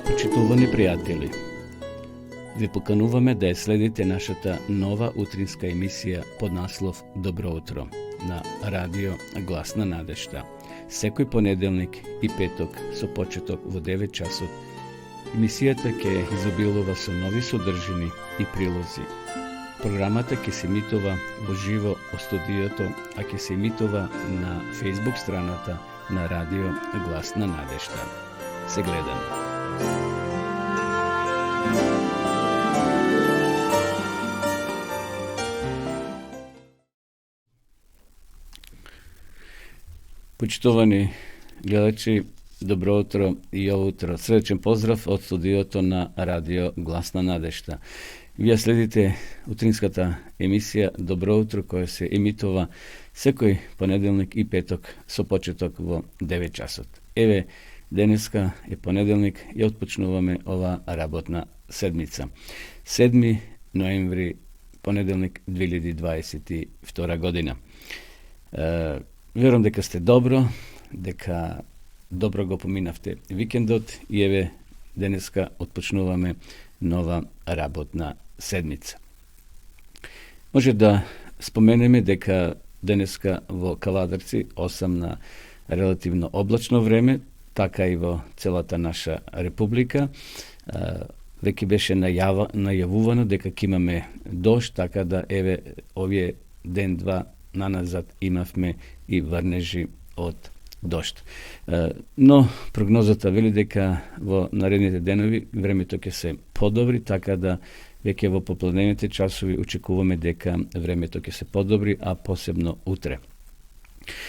Почитувани пријатели, ви покануваме да ја следите нашата нова утринска емисија под наслов Добро утро на радио Глас на надежта. Секој понеделник и петок со почеток во 9 часот. Емисијата ќе изобилува со нови содржини и прилози. Програмата ќе се емитува во живо од студиото, а ќе се емитува на Facebook страната на радио Глас на надежта. Се гледаме. Почитувани гледачи, добро утро и ово утро. Средечен поздрав од студиото на радио Глас на надежта. Вие следите утринската емисија Добро утро, која се емитува секој понеделник и петок со почеток во 9 часот. Еве, денеска е понеделник и отпочнуваме ова работна седмица. 7 ноември, понеделник 2022 година. Верувам дека сте добро, дека добро го поминавте викендот и еве денеска отпочнуваме нова работна седмица. Може да споменеме дека денеска во Кавадарци, 8 на релативно облачно време, така и во целата наша република. Веќе беше најавувано дека ќе имаме дожд, така да еве овие ден-два наназад имавме и врнежи од дожд. Но прогнозата вели дека во наредните денови времето ќе се подобри, така да веќе во попладневните часови очекуваме дека времето ќе се подобри, а посебно утре.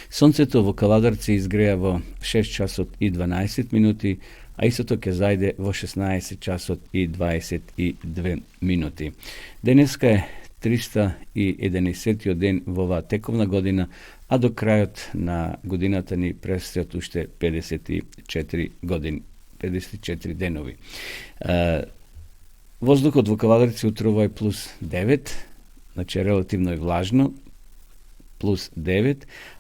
Сонцето во Кавадарци изгреа во 6 часот и 12 минути, а истото ќе зајде во 16 часот и 22 минути. Денеска е 311 ден во оваа тековна година, а до крајот на годината ни предстојат уште 54 години, 54 денови. Воздухот во Кавадарци утрово е плюс 9, значи релативно е влажно, плюс 9,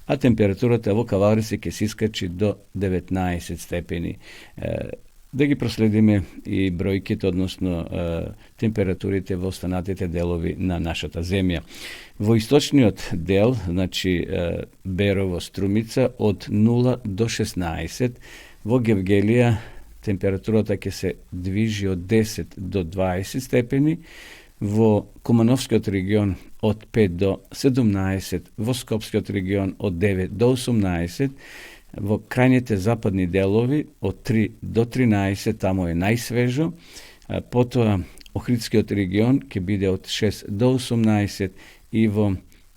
а температурата во Кавадарци ќе се искачи до 19 степени. Да ги проследиме и бројките, односно температурите во останатите делови на нашата земја. Во источниот дел, значи Берово, Струмица, од 0 до 16, во Гевгелија температурата ќе се движи од 10 до 20 степени, во Кумановскиот регион од 5 до 17, во Скопскиот регион од 9 до 18, во крајните западни делови од 3 до 13, тамо е најсвежо, потоа Охридскиот регион ќе биде од 6 до 18 и во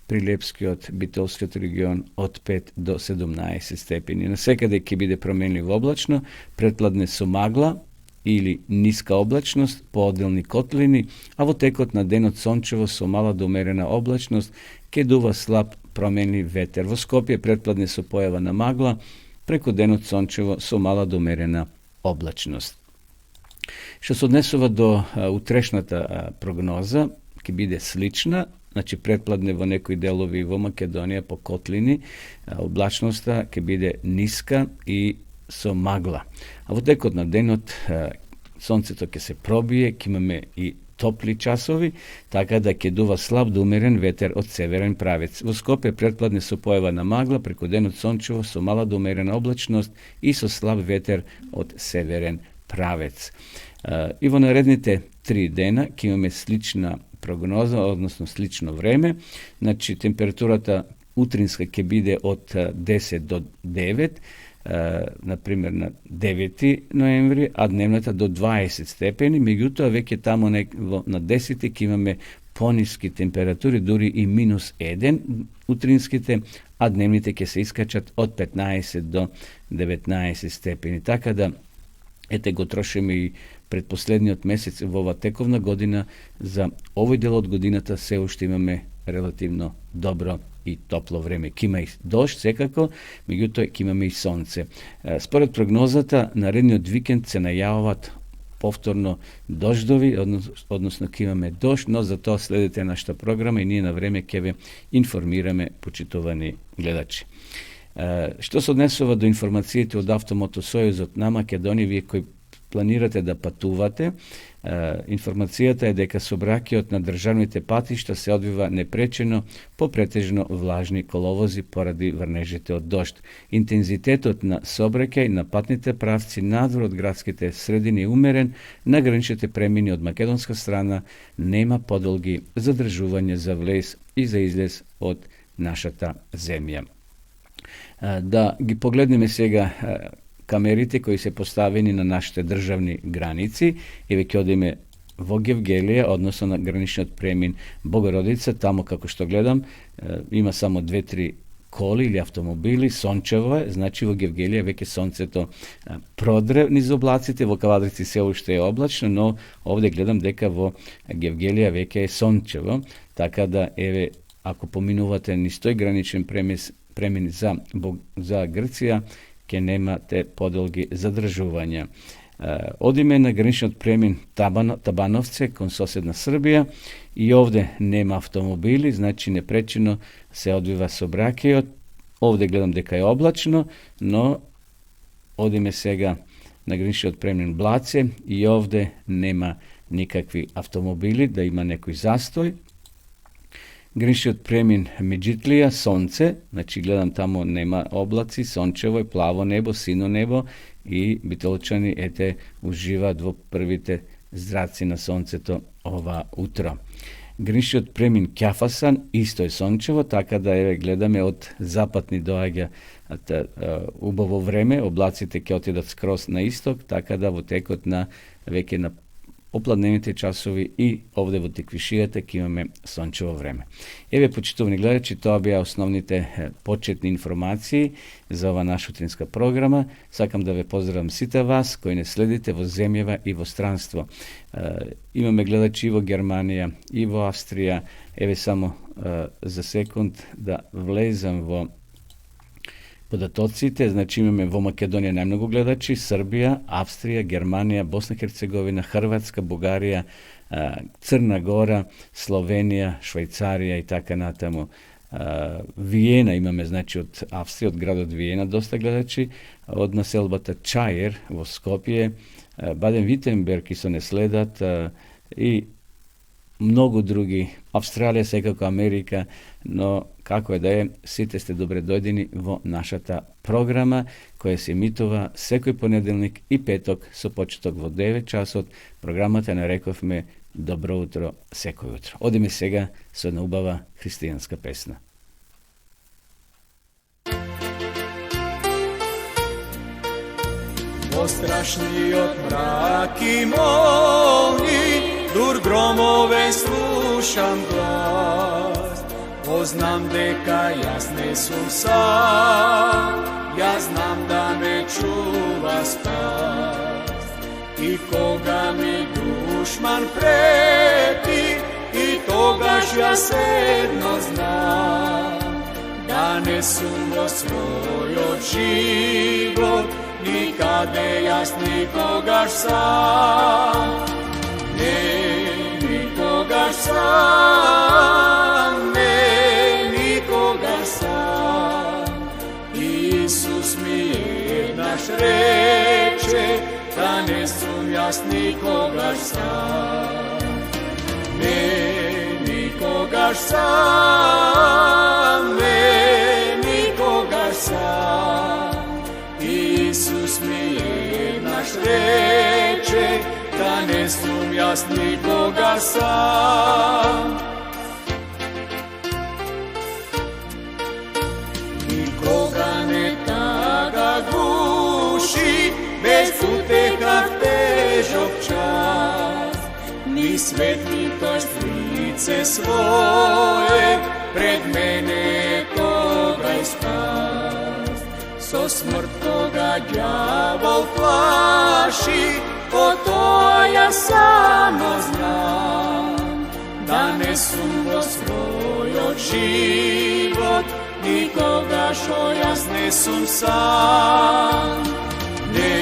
Прилепскиот, Битолскиот регион од 5 до 17 степени. Насекаде ќе биде променливо облачно, претпладне со магла или ниска облачност, поодделни котлини, а во текот на денот сончево со мала до умерена облачност, ќе дува слаб променлив ветер. Во Скопје претпладне со појава на магла, преку денот сончево со мала до умерена облачност. Што се однесува до утрешната прогноза, ќе биде слична, значи претпладне во некои делови во Македонија по котлини, облачноста ќе биде ниска и со магла. А во текот на денот сонцето ќе се пробие, ќе имаме и топли часови, така да ќе дува слаб до умерен ветер од северен правец. Во Скопје претпладне со појава на магла, преку денот сончево со мала до умерена облачност и со слаб ветер од северен правец. И во наредните 3 дена ќе имаме слична прогноза, односно слично време. Значи температурата утринска ќе биде од 10 до 9, например на 9 ноември, а дневната до 20 степени, меѓутоа веќе тамо на 10 ќе имаме пониски температури, дури и минус 1 утринските, а дневните ќе се искачат од 15 до 19 степени. Така да, ете го трошиме и предпоследниот месец во ова тековна година, за овој дел од годината се уште имаме релативно добро и топло време. Ке има и дожд секако, меѓутоа ке имаме и сонце. Според прогнозата, наредниот викенд се најавуваат повторно дождови, односно ке имаме дожд, но за тоа следете нашата програма и ние на време ќе ве информираме, почитувани гледачи. Што се однесува до информациите од Автомотосојузот на Македонија, вие кои планирате да патувате, информацијата е дека сообраќајот на државните патишта се одвива непречено по претежно влажни коловози поради врнежите од дожд. Интензитетот на сообраќај на патните правци надвор од градските средини е умерен, на граничните премини од македонска страна нема подолги задржување за влез и за излез од нашата земја. Да ги погледнеме сега камерите кои се поставени на нашите државни граници, и веќе одиме во Гевгелија, односно на граничниот премин Богородица, таму како што гледам, има само 2-3 коли или автомобили, сончево е, значи во Гевгелија веќе сонцето продре низ облаците, во Кавадрици се уште е облачно, но овде гледам дека во Гевгелија веќе е сончево, така да еве, ако поминувате низ тој граничен премин за Грција, ке немате подолги задржувања. Одиме на граничниот премин Табановце кон соседна Србија и овде нема автомобили, значи непречено се одвива сообраќајот. Овде гледам дека е облачно, но одиме сега на граничниот премин Блаце и овде нема никакви автомобили, да има некој застој. Граничниот премин Меджитлија, сонце, значи гледам таму нема облаци, сончево е, плаво небо, сино небо и битолчани ете уживаат во првите зраци на сонцето ова утро. Граничниот премин Ќафасан исто е сончево, така да еве гледаме од запад ни доаѓа убаво време, облаците ќе отидат скроз на исток, така да во текот на веќе на опладнените часови и овде во Теквишијата ќе имаме сончево време. Еве, почитувани гледачи, тоа беа основните почетни информации за ова наша утринска програма. Сакам да ве поздравам сите вас кои не следите во земјава и во странство. Имаме гледачи и во Германија, и во Австрија. Еве само за секунд да влезам во податоците, значи имаме во Македонија најмногу гледачи, Србија, Австрија, Германија, Босна и Херцеговина, Хрватска, Бугарија, Црна Гора, Словенија, Швајцарија и така натаму. Виена имаме, значи од Австрија, од градот Виена доста гледачи, од населбата Чајер во Скопје, Баден-Витенберг и со не следат и многу други, Австралија, секако Америка, но како е да е, сите сте добре дојдени во нашата програма, која се емитува секој понеделник и петок со почеток во 9 часот. Програмата нарековме Добро утро секој утро. Одиме сега со една убава христијанска песна. Во страшниот мрак и молни, дур громове слушам глас. Познам дека јас не сум сам, јас знам да ме чува спас. И кога ми душман прети, и тогаш јас едно знам, да не сум во својот живот, никаде јас никогаш сам. Не, никогаш сам, не, никогаш сам. Исус ми еднаш рече, да не сум јас никогаш сам. Не, никогаш сам, не, никогаш сам. Исус ми еднаш рече, да не сум јас никогаш сам. Никога не тага гуши, без утеха в тежок час, ни свет, ни тој лице свое, пред мене тогаш спас. Со смрт кога ѓавол плаши, о тоа ја само знам, да не сум во својот живот, никогаш јас не сум сам. Не,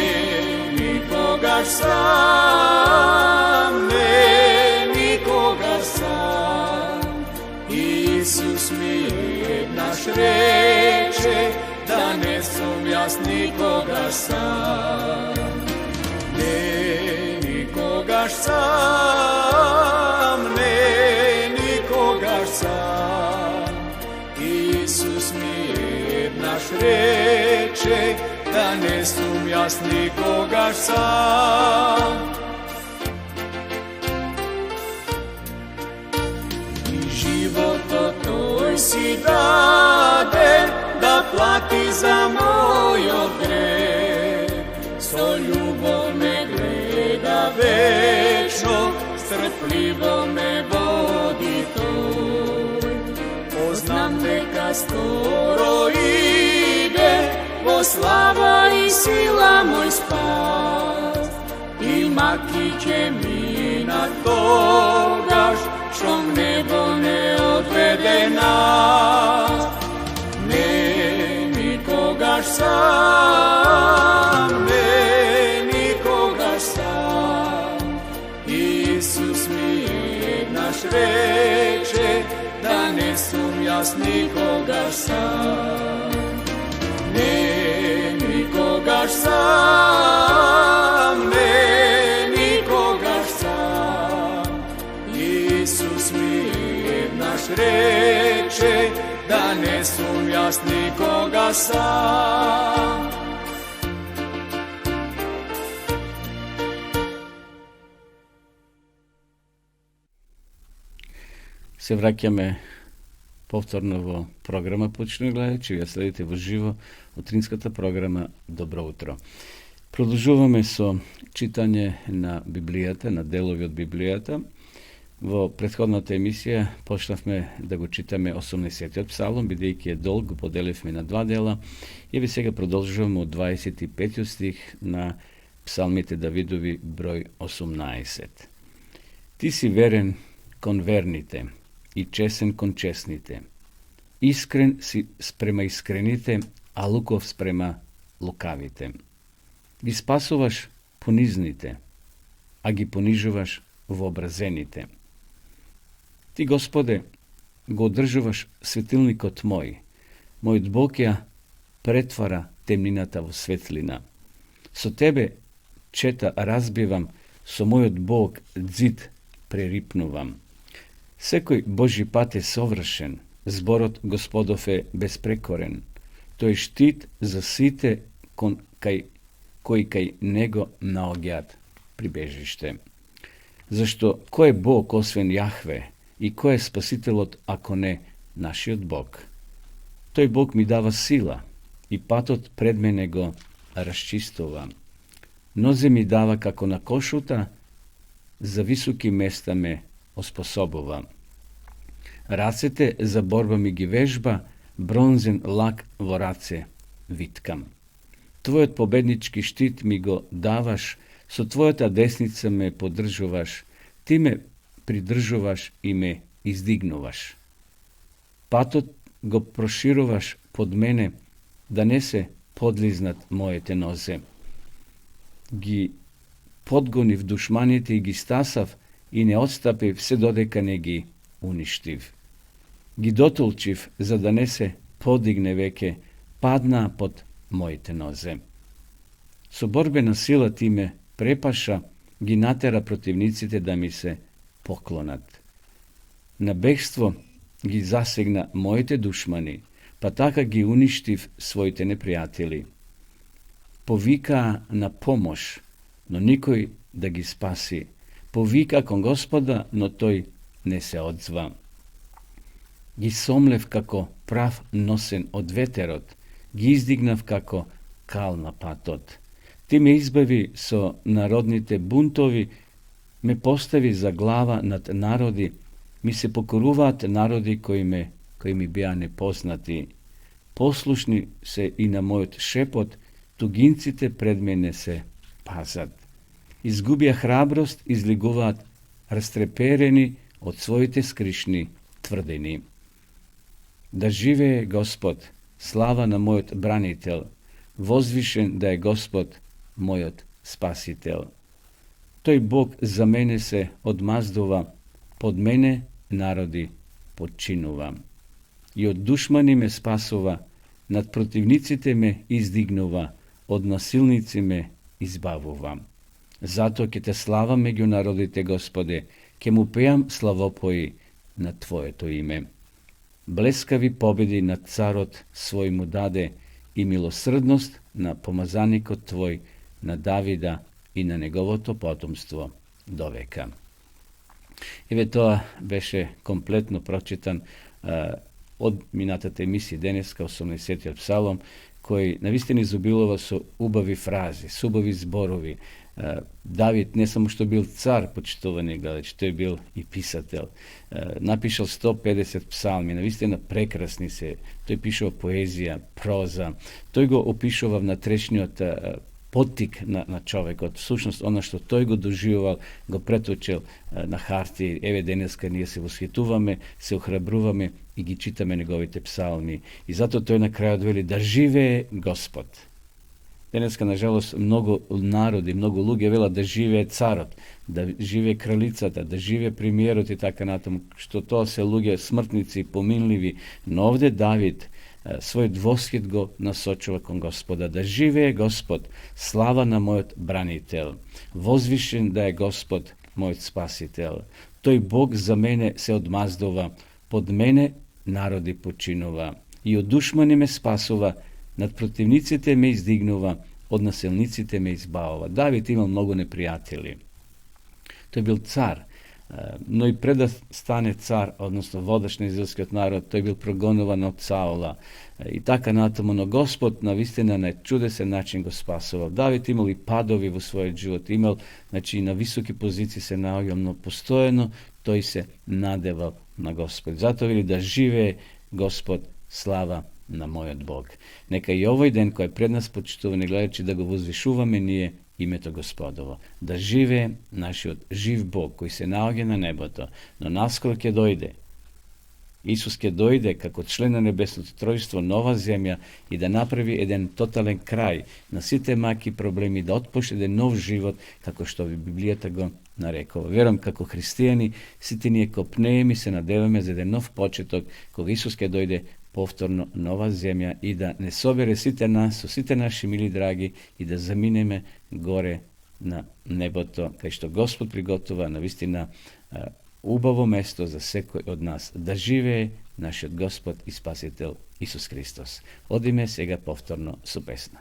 никогаш сам, не, никогаш сам. Исус ми еднаш рече, да не сум јас никогаш сам. Не, nikogаш sam, ne nikogaš sam. Isus mi naš reče, da ne sumnjas nikogaš sam. I život tvoj si dade, da plati za moj greh. So ljubov me gleda večno, strpljivo me vodi tvoj. Poznam te kad skoro ide, bo slava i sila moj spas. I maki će mi na togaš, što nebo ne odvede nas. Ne nikogaš sam, ne nikogaš sam. Isus mi naš reče, da ne sumnjas nikogaš sam. Ne nikogaš sam, ne nikogaš sam. Isus mi naš reče, da ne sumnjas nikoga sam. Се враќаме повторно во програма Почни гледајќи, ја следите во живо утринската програма Добро утро. Продолжуваме со читање на Библијата, на делови од Библијата. Во претходната емисија почнавме да го читаме 80-тиот псалом, бидејќи е долг, го поделивме на два дела. Еве сега продолжуваме од 25 стих на псалмите Давидови број 18. Ти си верен кон верните и чесен кон честните. Искрен си спрема искрените, а луков спрема лукавите. Ги спасуваш понизните, а ги понижуваш вообразените. Ти, Господе, го одржуваш светилникот мој. Мојот Бог ја претвара темнината во светлина. Со Тебе чета разбивам, со мојот Бог дзид прерипнувам. Секој Божи пат е совршен, зборот Господов е безпрекорен. Тој штит за сите кои кај него наоѓаат прибежиште. Зашто кој е Бог освен Јахве и кој е Спасителот ако не нашиот Бог? Тој Бог ми дава сила и патот пред мене го расчистува. Нозе ми дава како на кошута, за високи места ме оспособува. Рацете за борба ми ги вежба, бронзен лак во раце виткам. Твојот победнички штит ми го даваш, со твојата десница ме поддржуваш, ти ме придржуваш и ме издигнуваш. Патот го прошируваш под мене, да не се подлизнат моите нозе. Ги подгонив душманите и ги стасав и не отстапив се додека не ги уништив. Ги дотолчив за да не се подигне веќе, паднаа под моите нозе. Со борбена сила ти ме препаша, ги натера противниците да ми се поклонат. На бегство ги засегна моите душмани, па така ги уништив своите непријатели. Повикаа на помош, но никој да ги спаси. Повика кон Господа, но тој не се одзва. Ги сомлев како прав носен од ветерот, ги издигнав како кал на патот. Ти ме избави со народните бунтови, ме постави за глава над народи, ми се покоруваат народи кои ми беа непознати. Послушни се и на мојот шепот, тугинците пред мене се пазат. Изгубија храброст, излигуваат растреперени од своите скришни тврдени. Да живее Господ, слава на мојот бранител, возвишен да е Господ, мојот спасител. Тој Бог за мене се одмаздува, под мене народи подчинува. И од душмани ме спасува, над противниците ме издигнува, од насилници ме избавува. Zato ke te slavam među narodite, Gospode, ke mu pejam slavopoji na Tvojeto ime. Bleskavi pobjedi na carot svoj mu dade i milosrdnost na pomazanikot Tvoj, na Davida i na неговото potomstvo do veka. Еве тоа беше комплетно прочитан од минатата емисија денеска, 80-тиот псалом, кој навистина изобилува со убави фрази, со убави зборови. Давид не само што бил цар, почитувани гледачи, тој бил и писател. Напишал 150 псалми, навистина прекрасни се. Тој пишува поезија, проза. Тој го опишува внатрешниот поттик на човекот. Всушност, она што тој го доживувал, го преточил на харти. Еве денеска ние се восхитуваме, се охрабруваме и ги читаме неговите псалми. И затоа тој на крајот вели да живее Господ. Денеска, нажалост, многу народи, многу луѓе велат да живее царот, да живее кралицата, да живее премиерот и така натаму, што тоа се луѓе смртници, поминливи. Но овде Давид својот восхит го насочува кон Господа. Да живее Господ, слава на мојот бранител. Возвишен да е Господ, мојот спасител. Тој Бог за мене се одмаздува, под мене народи починува. И од душмани ме спасува, над противниците ме издигнува, од насилниците ме избавува. Давид имал многу непријатели. Тој бил цар, но и пред да стане цар, односно водач на израелскиот народ, тој бил прогонуван од Саула. И така натаму, но Господ навистина на чудесен начин го спасувал. Давид имал и падови во својот живот, имал, значи, на високи позиции се наоѓал, но постојано тој се надевал на Господ. Затоа вели да живее Господ, слава на мојот Бог. Нека и овој ден кој е пред нас, почитувани гледачи, да го возвишуваме ние името Господово. Да живее нашиот жив Бог кој се наоѓа на небото, но наскоро ќе дојде. Исус ќе дојде како член на небесното тројство, нова земја и да направи еден тотален крај на сите маки проблеми, да отпушти еден нов живот, како што ви Библијата го нарекува. Верам како христијани, сите ние копнееме и се надеваме за еден нов почеток, кога Исус ќе дојде повторно нова земја и да не собере сите нас, со сите наши мили драги и да заминеме горе на небото, кај што Господ приготува навистина убаво место за секој од нас. Да живее нашиот Господ и Спасител Исус Христос. Одиме сега повторно со песна.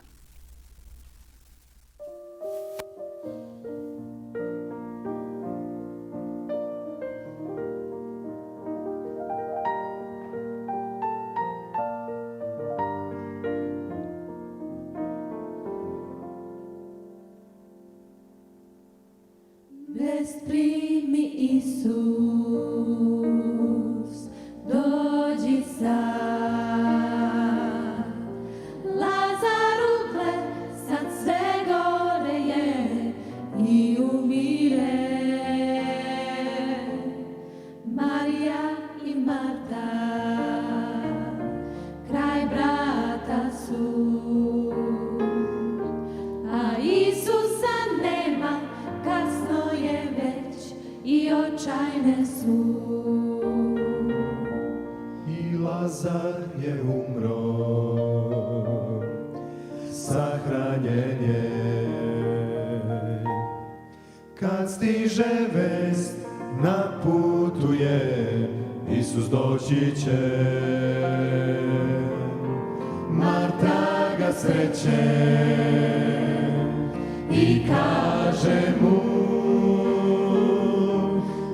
Primi Isus, dođi sad. Lazaru gled, sad sve gore je i umire. Marija i Marta, kraj brata su, a Isusa nema, kasno je već i očajne su. I Lazar je umro, sahranjen je. Kad stiže vest, na putu je, Isus doći će. Marta ga sreće i kaže mu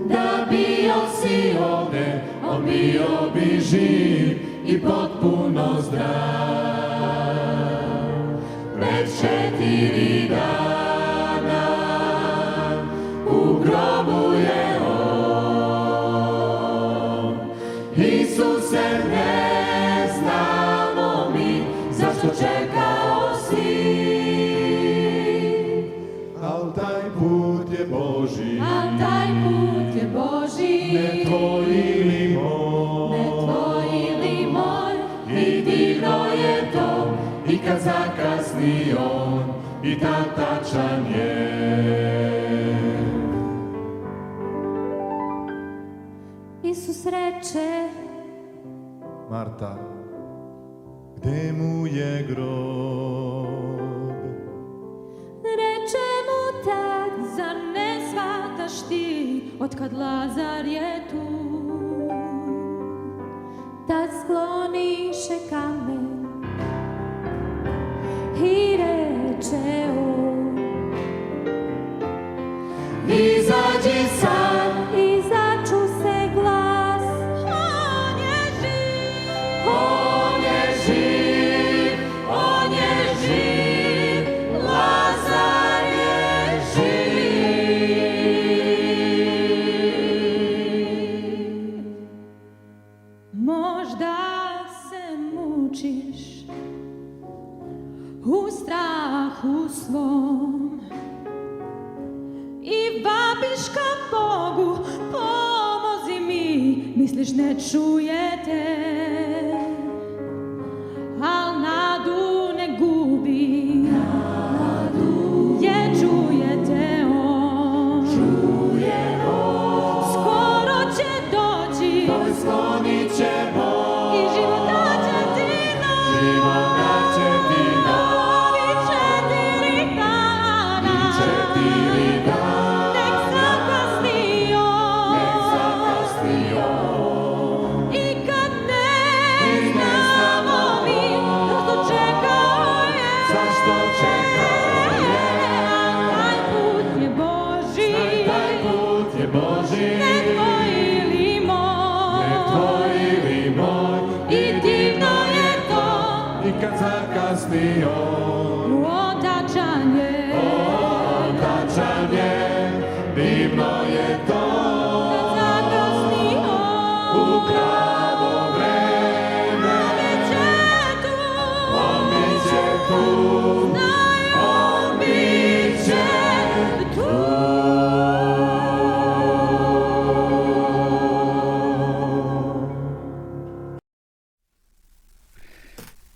Da bio si ovde, on bio bi živ i potpuno zdrav. već 4 dana u grobu je on. Isuse, ne znamo mi zašto čekao si, Al taj put je Božji, a taj put je Božji. ne tvoj ili moj. Ne tvoj ili moj, i divno je to, I kad zakasni on, i tad tačan je. Isus reče, Marta, gde mu je grob? reče mu tad, otkad Lazar je tu. Tad skloniše kamen i reče on: Izađi sad, i začu se glas: on je živ, on je živ, on je živ, Lazar je živ. možda se mučiš u strahu svom i vapiš ka Bogu, pomozi mi, misliš ne čujete, al nadu ne gubi, je čujete on, skoro će doći Sklonit će Bog, i života će ti života će ti novi 4 dana. 4 dana. Nek zakasni on, i kad ne znamo mi zašto čekao je, taj put je Božji, Taj put je Božji, ne tvoj ili moj, ili moj, i divno je to i kad zakasni on, otačan je, otačan je, divno je to, kad zakasni u on, pravo vreme, bit će tu, on biće tu, on biće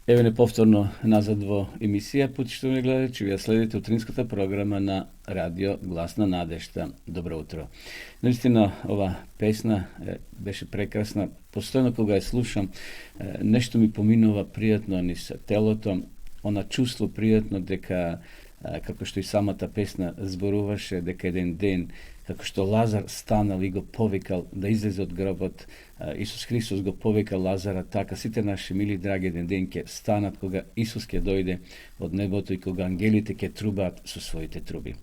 Evo ne повторно назад во емисија, почитувани гледачи, вие следите утринската програма на радио Гласна надежда. Добро утро. Наистина ова песна беше прекрасна. Постојано кога ја слушам, нешто ми поминува пријатно низ телото, она чувство пријатно дека, како што и самата песна зборуваше, дека еден ден, како што Лазар станал и го повикал да излезе од гробот, Исус Христос го повика Лазара, така сите наши мили драги еден ден ќе станат кога Исус ќе дојде од небото и кога ангелите ќе трубаат со своите труби.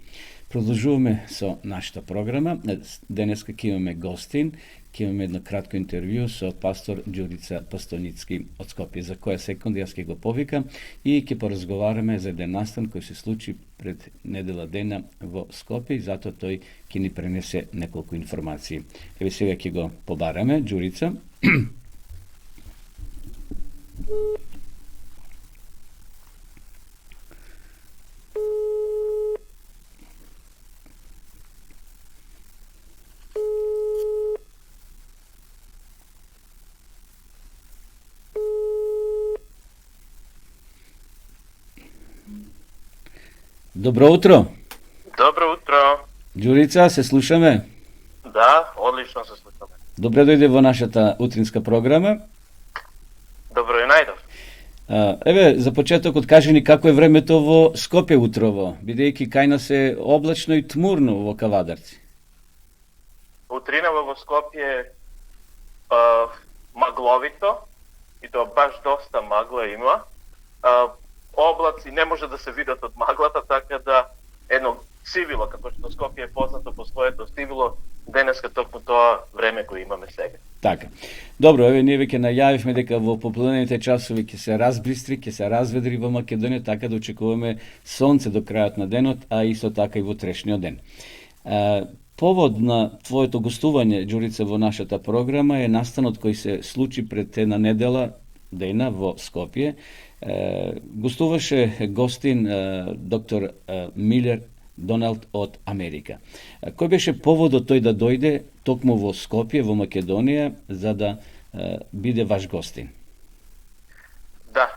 Продолжуваме со нашата програма. Денеска ќе имаме гостин, ќе имаме едно кратко интервју со пастор Ѓурица Пастовницки од Скопје, за која секунда јас ќе го повикам и ќе поразговараме за еден настан кој се случи пред недела дена во Скопје и затоа тој ќе ни пренесе неколку информации. Еве сега ќе го побараме, Ѓурица. Добро утро. Dobro utro. Ѓурица, се слушаме? Da, odlično se slušamo. Добре дојде во нашата утринска програма. Dobro je najdov. Еве, за почетокот кажи ни како е времето во Скопје утрово, бидејќи кај нас е облачно и тмурно во Кавадарци. Utrina во Skopje maglовито и то баш доста магла има. Облаци не може да се видат од маглата, така да едно сивило, како што Скопје е познато по своето сивило, денеска токму тоа време кој имаме сега. Така. Добро, еве ние веќе најавивме дека во попладневните часови ќе се разбистри, ќе се разведри во Македонија, така да очекуваме сонце до крајот на денот, а исто така и во трешниот ден. Повод на твоето гостување, Ѓурица, во нашата програма е настанот кој се случи пред една недела дена во Скопје. Гостуваше гостин доктор Милер Доналд од Америка. Кој беше поводот тој да дојде токму во Скопје, во Македонија, за да биде ваш гостин? Да,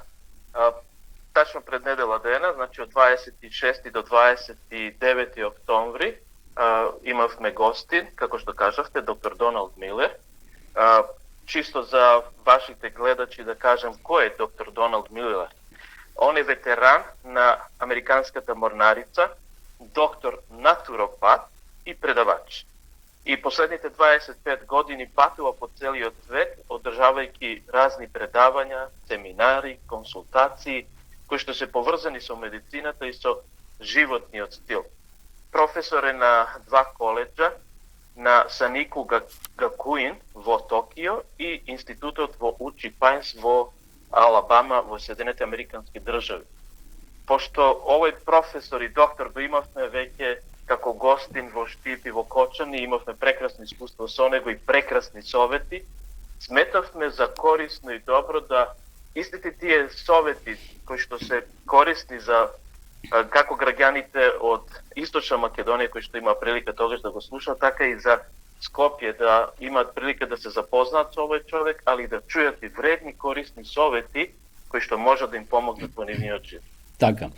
тачно пред недела дена, значи од 26 до 29 октомври, имавме гостин, како што кажавте, доктор Доналд Милер. Чисто за вашите гледачи да кажем кој е доктор Доналд Милер. Он е ветеран на Американската морнарица, доктор натуропат и предавач. и последните 25 години патува по целиот свет, одржавајќи разни предавања, семинари, консултации, кои што се поврзани со медицината и со животниот стил. Професор е на 2 коледжа, на Санику Гакуин во Токио и институтот во Учи Пайнс во Алабама во Соединените Американски држави. Пошто овој професор и доктор го имавме веќе како гостин во Штип и во Кочани, имавме прекрасно искуство со него и прекрасни совети, сметавме за корисно и добро да истите тие совети кои што се корисни за како граѓаните од Источна Македонија кои што има прилика тогаш да го слушаат, така и за Скопје да имаат прилика да се запознаат со овој човек, али и да чујат и вредни, корисни совети кои што може да им помогнат во нивниот живот. Така.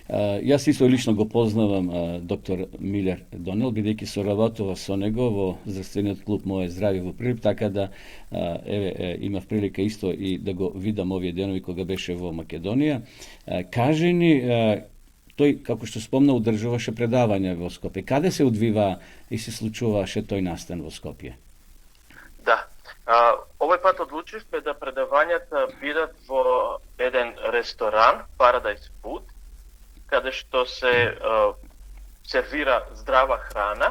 Јас исто лично го познавам доктор Милер Донел, бидејќи соработува со него во здравствениот клуб Моје здравје во Прилеп, така да имав прилика исто и да го видам овие денови кога беше во Македонија. Кажи ни, тој, како што спомна, одржуваше предавања во Скопје. Каде се одвива и се случуваше тој настан во Скопје? Да. Овој пат одлучивме да предавањата бидат во еден ресторан, Paradise Food, каде што се сервира здрава храна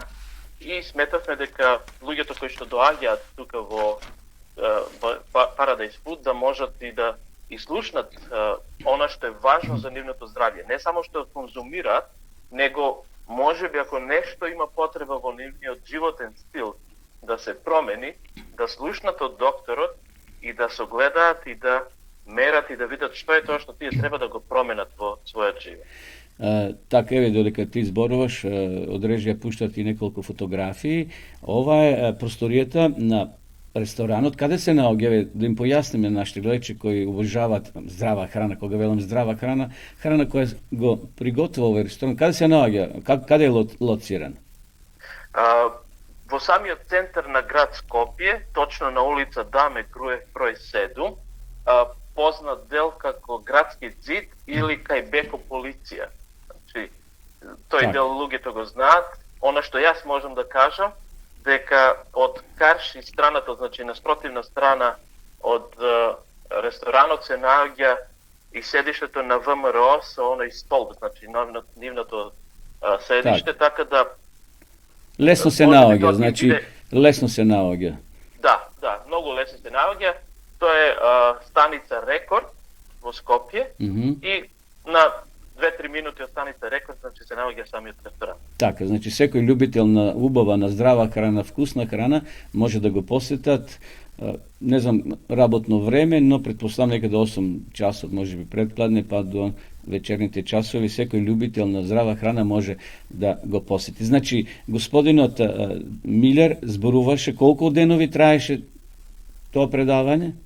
и сметавме дека луѓето кои што доаѓаат тука во Paradise Food да можат и да слушнат она што е важно за нивното здравје. Не само што конзумираат, него можеби ако нешто има потреба во нивниот животен стил да се промени, да слушнат од докторот и да се огледаат и да мерат и да видат што е тоа што тие треба да го променат во својот живот. Така, еве, додека ти зборуваш, од режија пуштат и неколку фотографии. Ова е просторијата на ресторанот. Каде се наоѓа, да им појасниме на нашите гледачи кои обожаваат здрава храна, кога велам здрава храна, храна која го приготвува овој ресторан, каде се наоѓа, каде е лоциран? Во самиот центар на град Скопје, точно на улица Даме Груев број 7, познат дел како Градски зид или кај Беко полиција. Значи, тој дел луѓето го знаат. Она што јас можам да кажам, дека од Карши страната, значи на спротивна страна од ресторанот се наоѓа и седиштето на ВМРО со оној столб, значи нивното седиште, така да лесно се наоѓа, значи лесно се наоѓа. Да, многу лесно се наоѓа. Тоа е станица Рекорд во Скопје и на 2-3 минути од станица Рекорд, значи се наоѓа самиот ресторан. Така, значи секој љубител на убава, на здрава храна, вкусна храна може да го посетат. Не знам работно време, но претпоставам некаде 8 часот, можеби предпладне па до вечерните часови, секој љубител на здрава храна може да го посети. Значи, господинот Милер зборуваше колку денови траеше тоа предавање?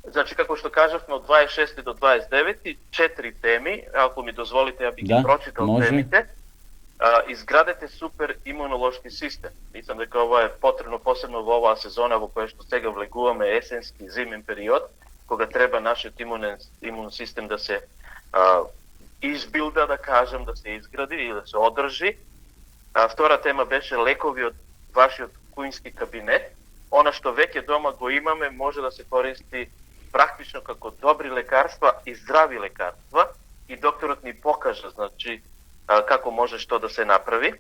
Значи, како што кажавме, од 26 до 29, 4 теми, ако ми дозволите, ја би ги прочитал темите. Изградете супер имунолошки систем. Мислам дека ова е потребно, посебно во оваа сезона во која што сега влегуваме есенски зимен период, кога треба нашиот имун систем да се избилда, да кажем, да се изгради и да се одржи. Втора тема беше лекови од вашиот куински кабинет. Она што веќе дома го имаме може да се користи практично како добри лекарства и здрави лекарства и докторот ни покажа, значи, како може што да се направи.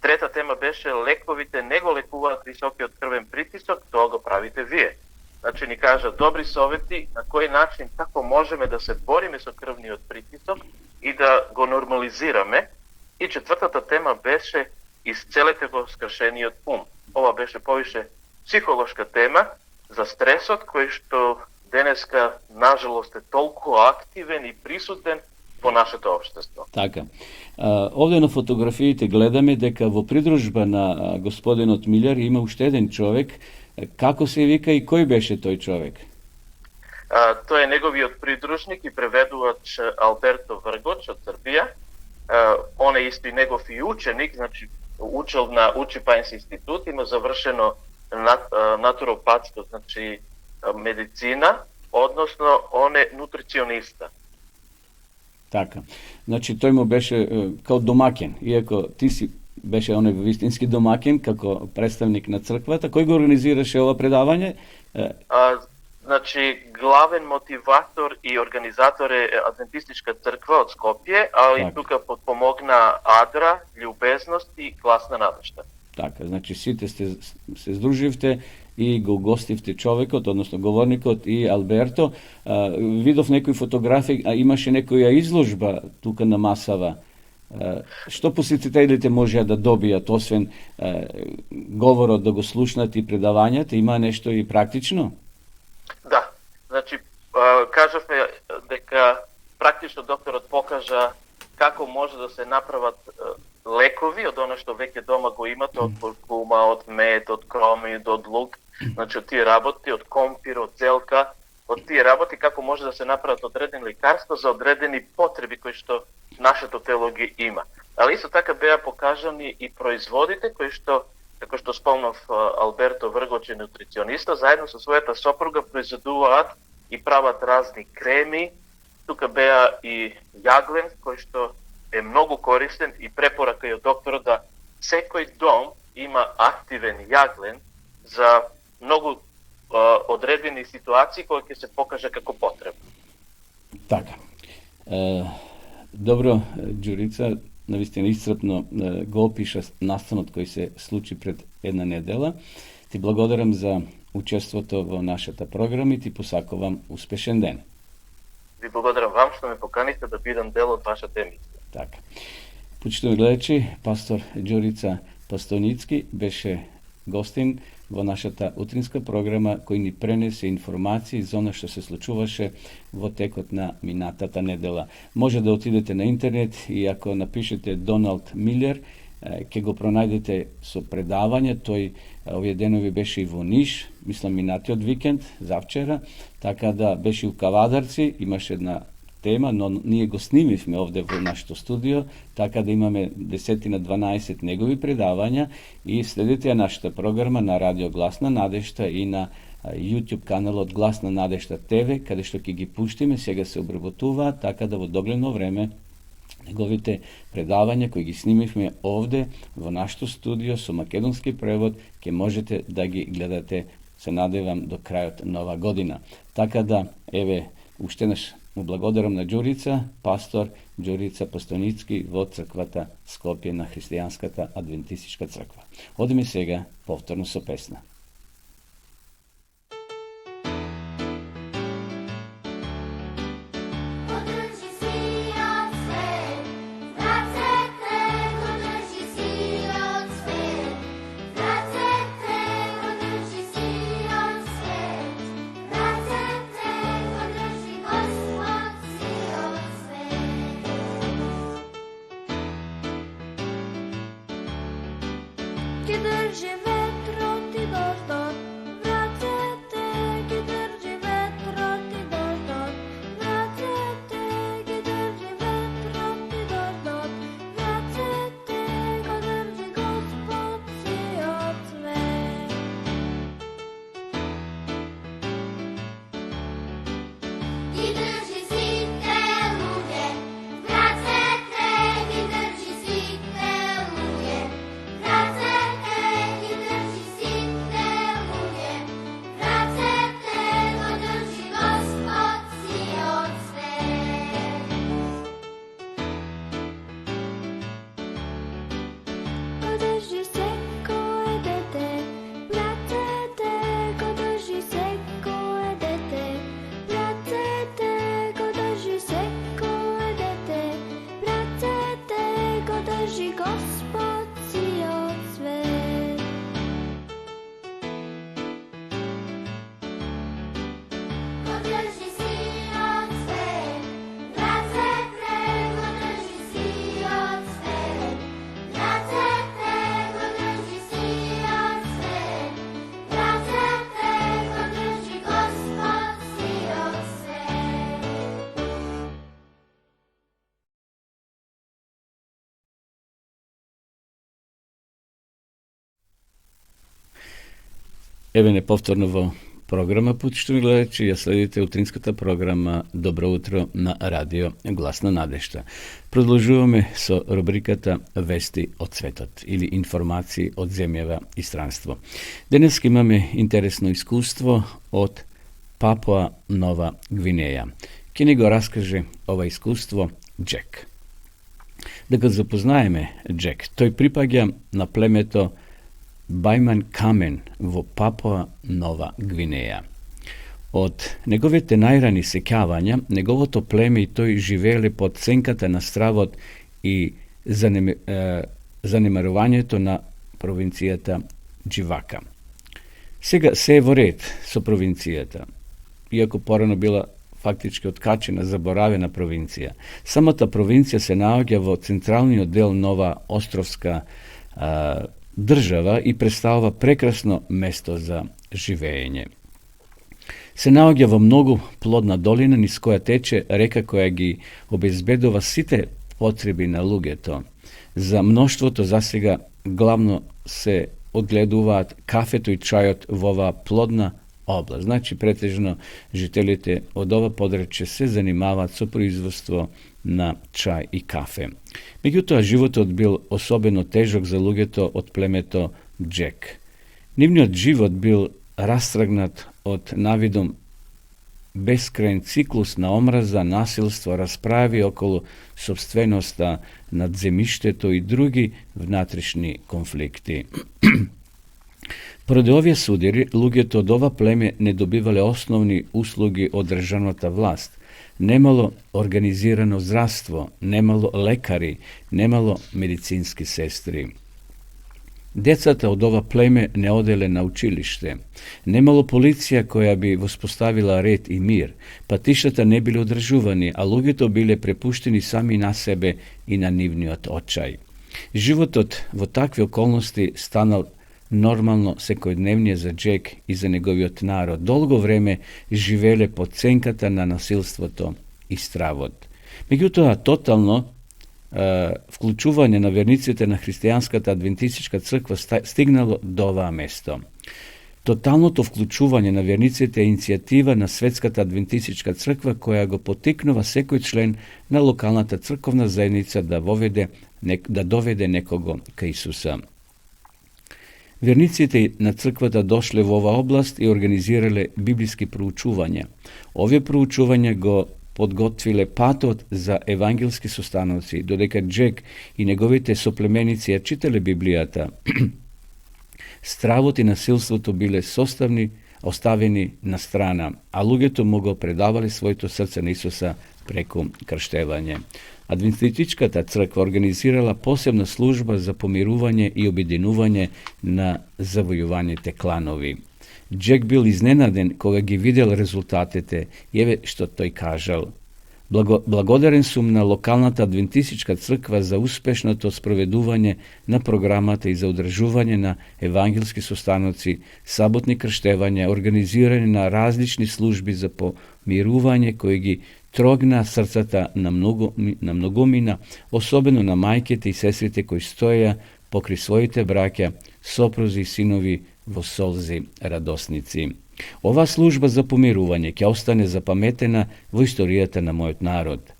Трета тема беше лековите не го лекуваат високиот крвен притисок, тоа го правите вие. Значи ни кажа добри совети на кој начин како можеме да се бориме со крвниот притисок и да го нормализираме. И четвртата тема беше исцелете го скршениот ум. Ова беше повише психолошка тема за стресот кој што денеска нажалост е толку активен и присутен во нашето општество. Така. Овде на фотографиите гледаме дека во придружба на господинот Милер има уште еден човек. Како се вика и кој беше тој човек? Тој е неговиот придружник и преведувач Алберто Вргоч од Србија. Он е исто и негов и ученик, значи учел на Учи Пайнс институт, има завршено натуропатство, значи медицина, односно он е нутрициониста. Така. Значи тој му беше као домаќен, иако ти си беше оној вистински домакин, како представник на црквата. Кој го организираше ова предавање? Значи, главен мотиватор и организатор е Адвентистичка црква од Скопје, а и Така. тука подпомогна Адра, Љубезност и Гласна надежда. Така, значи сите се здруживте и го гостивте човекот, односно говорникот и Алберто. Видов некои фотографии, а имаше некоја изложба тука на Масава. Што посетителите можеа да добијат, освен говорот да го слушнат и предавањата, има нешто и практично? Да, значи, кажавме дека практично докторот покажа како може да се направат лекови од оно што веќе дома го имате, од куркума, од мед, од кромид, од лук, значи од тие работи, од компир, од зелка, од тие работи како може да се направат одредени лекарства за одредени потреби кои што нашето тело ги има. Али исто така беа покажани и производите кои што, како што спомнав, Алберто Вргоч е нутрициониста, заедно со својата сопруга произведуваат и прават разни креми. Тука беа и јаглен, кој што е многу користен, и препорака и од докторот да секој дом има активен јаглен за многу одредени ситуации кои ќе се покаже како потребно. Така. Добро, Ѓурица, навистина исцрпно го опиша настанот кој се случи пред една недела. Ти благодарам за учеството во нашата програма и ти посакувам успешен ден. Ви благодарам вам што ме поканите да бидам дел од вашата емисија. Така. Почитувани гледачи, пастор Ѓурица Пастовницки беше гостин во нашата утринска програма, кој ни пренесе информации за оно што се случуваше во текот на минатата недела. Може да отидете на интернет и ако напишете Доналд Милер, ќе го пронајдете со предавање. Тој овие денови беше и во Ниш, мислам минатиот викенд, завчера, така да беше у Кавадарци, имаше една тема, но ние го снимивме овде во нашето студио, така да имаме 10 на 12 негови предавања и следете ја нашата програма на Радио Гласна надежда и на YouTube каналот Гласна надежда ТВ, каде што ќе ги пуштиме, сега се обработуваат, така да во догледно време неговите предавања кои ги снимивме овде во нашето студио со македонски превод ќе можете да ги гледате, се надевам, до крајот на ова година. Така да, еве, уште наш му благодарам на Ѓурица, пастор Ѓурица Пастовницки во црквата Скопје на Христијанската адвентистичка црква. Одиме сега повторно со песна. Еве не повторно во програма, почитувани гледачи, ја следите утринската програма Добро утро на радио Гласна надежда. Продолжуваме со рубриката Вести од светот или информации од земјава и странство. Денес имаме интересно искуство од Папуа Нова Гвинеја. Ке ни го раскаже ова искуство Джек. Да го запознаеме Джек, тој припаѓа на племето Бајман Камен во Папуа Нова Гвинеја. Од неговите најрани сеќавања, неговото племе и тој живееле под сенката на стравот и занемарувањето на провинцијата Дживака. Сега се е во ред со провинцијата, иако порано била фактички откачена, заборавена провинција. Самата провинција се наоѓа во централниот дел нова островска држава и представува прекрасно место за живење. Се наоѓа во многу плодна долина низ која тече река која ги обезбедува сите потреби на луѓето. За мноштвото засега главно се одгледуваат кафето и чајот во оваа плодна област. Значи, претежно жителите од ова подречје се занимаваат со производство на чај и кафе. Меѓутоа, животот бил особено тежок за луѓето од племето Джек. Нивниот живот бил растргнат од навидом бескрајен циклус на омраза, насилство, расправи околу собственоста над земјиштето и други внатрешни конфликти. Поради овие судири, луѓето од ова племе не добивале основни услуги од државната власт. Немало организирано здравство, немало лекари, немало медицински сестри. Децата од ова племе не оделе на училиште. Немало полиција која би воспоставила ред и мир. Патиштата не биле одржувани, а луѓето биле препуштени сами на себе и на нивниот очај. Животот во такви околности станал нормално секојдневниот за Джек и за неговиот народ. Долго време живеле под сенката на насилството и стравот. Меѓутоа, тотално вклучување на верниците на христијанската адвентистичка црква стигнало до оваа место. Тоталното вклучување на верниците е иницијатива на Светската адвентистичка црква која го потикнува секој член на локалната црковна заедница да доведе некого кај Исуса. Верниците на црквата дошле во оваа област и организирале библиски проучувања. Овие проучувања го подготвиле патот за евангелски состаноци, додека Джек и неговите соплеменици ја читале Библијата. Стравот и насилството биле оставени на страна, а луѓето му го предавале своето срце на Исуса преку крштевање. Адвентистичката црква организирала посебна служба за помирување и обединување на завојуваните кланови. Джек бил изненаден кога ги видел резултатите, и еве што тој кажал. Благодарен сум на локалната адвентистичка црква за успешното спроведување на програмата и за одржување на евангелски состаноци, саботни крштевања, организирање на различни служби за помирување кои ги трогна срцата на многумина, особено на мајките и сестрите кои стоја покри своите браќа, сопрузи и синови во солзи радосници. Ова служба за помирување ќе остане запаметена во историјата на мојот народ.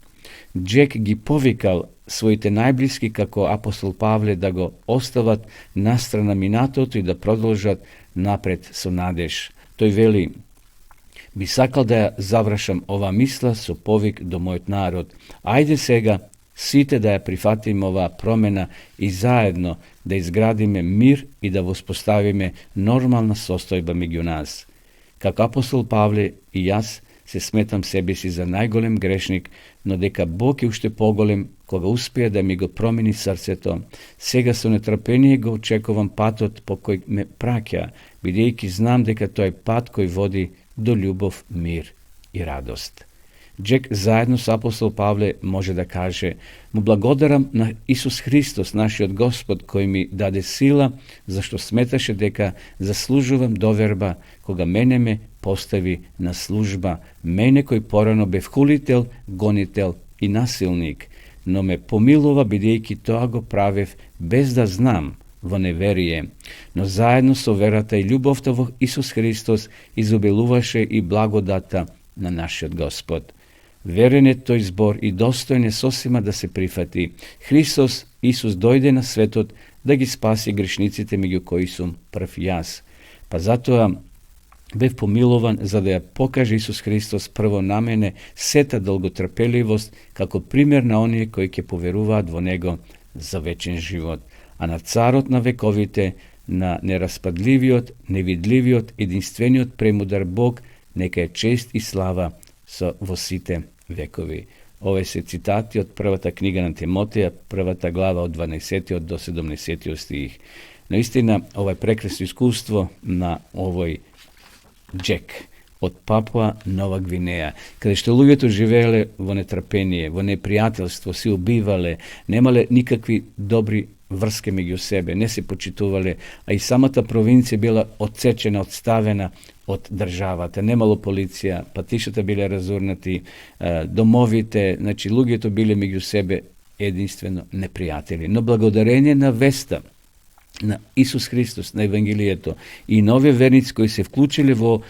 Джек ги повикал своите најблиски како апостол Павле да го остават настрана минатото и да продолжат напред со надеж. Тој вели: би сакал да ја завршам ова мисла со повик до мојот народ. Ајде сега сите да ја прифатиме оваа промена и заедно да изградиме мир и да воспоставиме нормална состојба меѓу нас. Како апостол Павле и јас се сметам себе си за најголем грешник, но дека Бог е уште поголем кога успеа да ми го промени срцето. Сега со нетрпение го очекувам патот по кој ме праќа, бидејќи знам дека тој пат кој води до љубов, мир и радост. Джек заедно со апостол Павле може да каже: му благодарам на Исус Христос, нашиот Господ, кој ми даде сила, зашто сметаше дека заслужувам доверба, кога мене ме постави на служба, мене кој порано бев хулител, гонител и насилник, но ме помилува бидејќи тоа го правев без да знам, во неверие, но заедно со верата и љубовта во Исус Христос изобилуваше и благодата на нашиот Господ. Верен е тој збор и достоен е сосема да се прифати. Христос, Исус, дојде на светот да ги спаси грешниците, меѓу кои сум прв јас. Па затоа бев помилуван за да ја покаже Исус Христос прво на мене сета долготрпеливост како пример на оние кои ќе поверуваат во Него за вечен живот, а на Царот на вековите, на нераспадливиот, невидливиот, единствениот премудар Бог, нека е чест и слава со во сите векови. Ове се цитати од првата книга на Тимотеја, првата глава од 12 до 17 стих. Наистина, ова е прекрасно искуство на овој Джек од Папуа Нова Гвинеја, каде што луѓето живееле во нетрпение, во непријателство, се убивале, немале никакви добри врски меѓу себе, не се почитувале, а и самата провинција била отсечена, отставена од државата, немало полиција, патишата биле разурнати, домовите, значи луѓето биле меѓу себе единствено непријатели. Но благодарение на веста на Исус Христос, на Евангелието и нови верници кои се вклучили во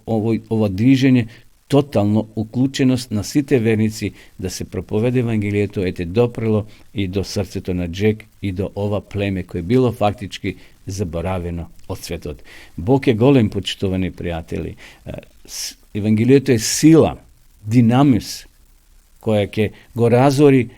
ова движење, тотално уклученост на сите верници да се проповеда Евангелието ете допрело и до срцето на Джек и до ова племе кој било фактички заборавено од светот. Бог е голем, почитувани пријатели. Евангелието е сила, динамис, која ќе го разори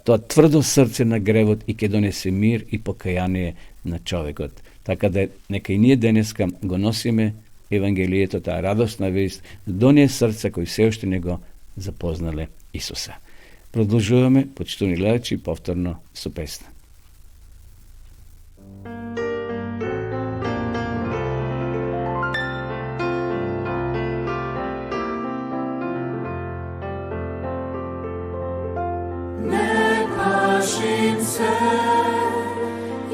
тоа тврдо срце на гревот и ќе донесе мир и покаяние на човекот. Така да нека и ние денеска го носиме Евангелието, таа радосна вест, до оние срца кои се уште не го запознале Исуса. Продолжуваме, почитувани гледачи, повторно со песна. Ne plašim se,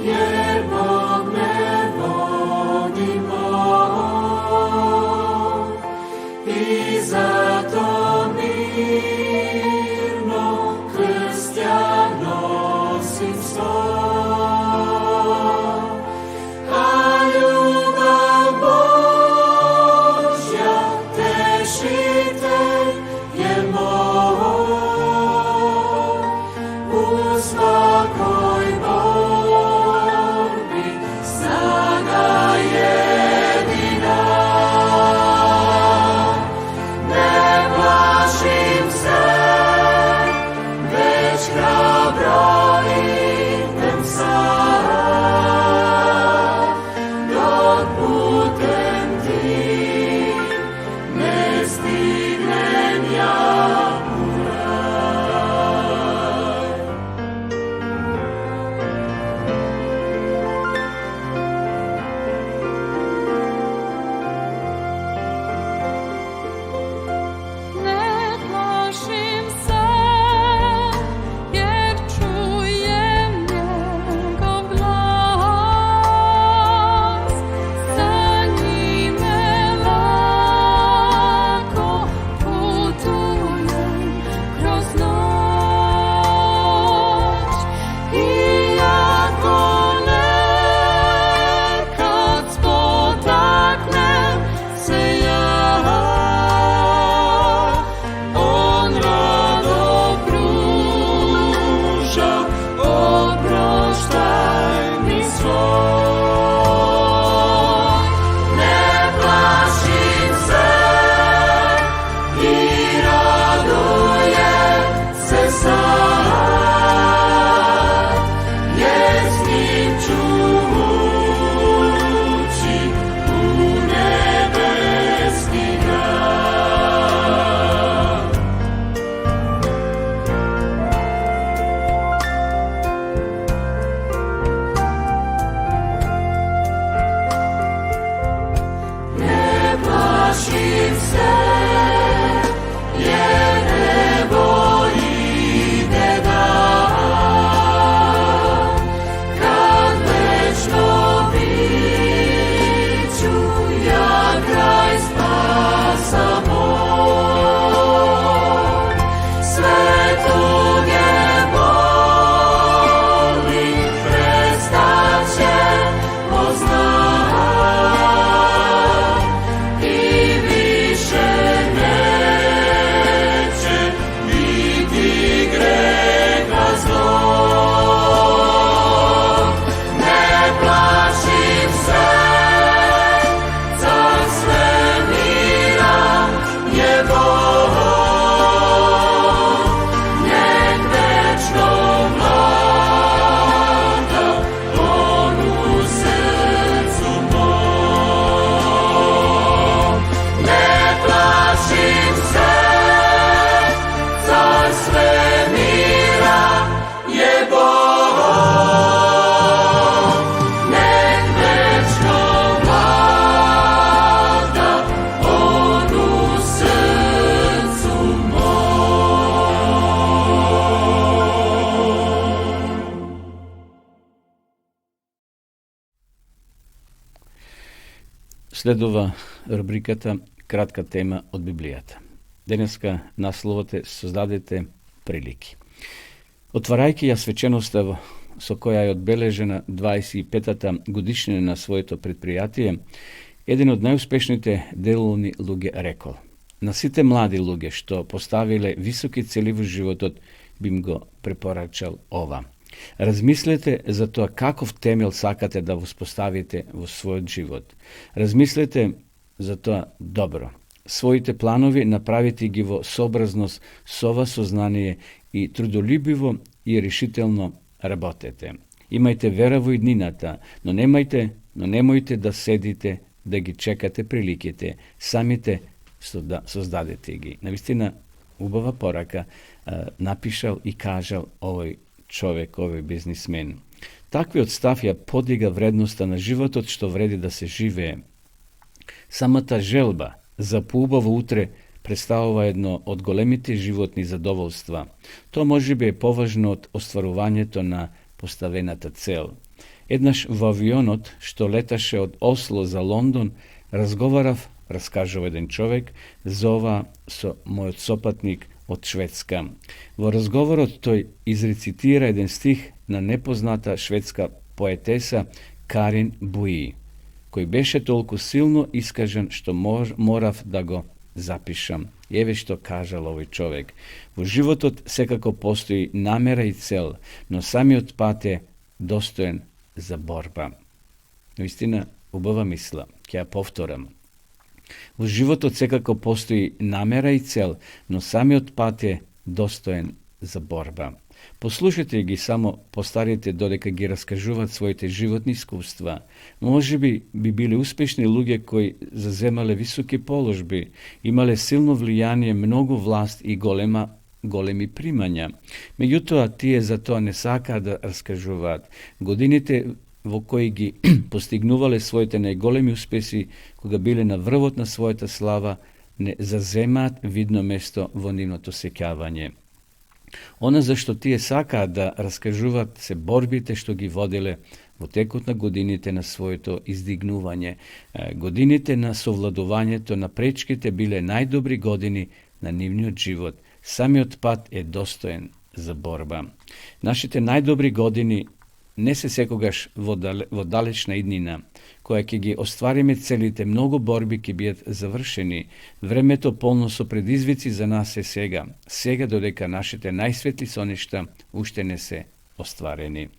jer Bog me vodi moj, i zato mirno krst ja nosim svoj. A ljubav Božja tešitelj je moj, u svakoj Следува рубриката Кратка тема од Библијата. Денеска насловот е Создадете прилики. Отварајќи ја свеченоста со која е одбележена 25-та годишнина на своето предпријатие, еден од најуспешните деловни луѓе рекол: на сите млади луѓе што поставиле високи цели во животот, бим го препорачал ова: размислете за тоа каков темел сакате да воспоставите во својот живот. Размислете за тоа добро. Своите планови направите ги во сообразност со ова сознание и трудолюбиво и решително работете. Имајте вера во иднината, но немојте да седите да ги чекате приликите. Самите создадете ги. Навистина убава порака напишал и кажал овој човек, овој бизнисмен. Таквиот став ја подига вредноста на животот што вреди да се живее. Самата желба за поубаво утре представува едно од големите животни задоволства. Тоа можеби е поважно од остварувањето на поставената цел. Еднаш во авионот што леташе од Осло за Лондон, раскажува еден човек, за ова со мојот сопатник од Шведска. Во разговорот тој изрецитира еден стих на непозната шведска поетеса Карин Буи, кој беше толку силно искажан што морав да го запишам. Еве што кажал овој човек: во животот секако постои намера и цел, но самиот пат е достоен за борба. Наистина убава мисла, ќе ја повторам. Во животот секако постои намера и цел, но самиот пат е достоен за борба. Послушайте ги само постарите додека ги раскажуваат своите животни искуства. Можеби би биле успешни луѓе кои заземале високи положби, имале силно влијание, многу власт и големи примања. Меѓутоа, тие за тоа не сакаат да раскажуваат. Годините во кои ги постигнувале своите најголеми успеси, кога биле на врвот на својата слава, не заземаат видно место во нивното сеќавање. Она зашто тие сакаат да раскажуваат се борбите што ги воделе во текот на годините на своето издигнување. Годините на совладувањето на пречките биле најдобри години на нивниот живот. Самиот пат е достоен за борба. Нашите најдобри години не се секогаш во далечна иднина, која ќе ги оствариме целите, многу борби ќе бидат завршени. Времето полно со предизвици за нас е сега додека нашите најсветли соништа уште не се остварени.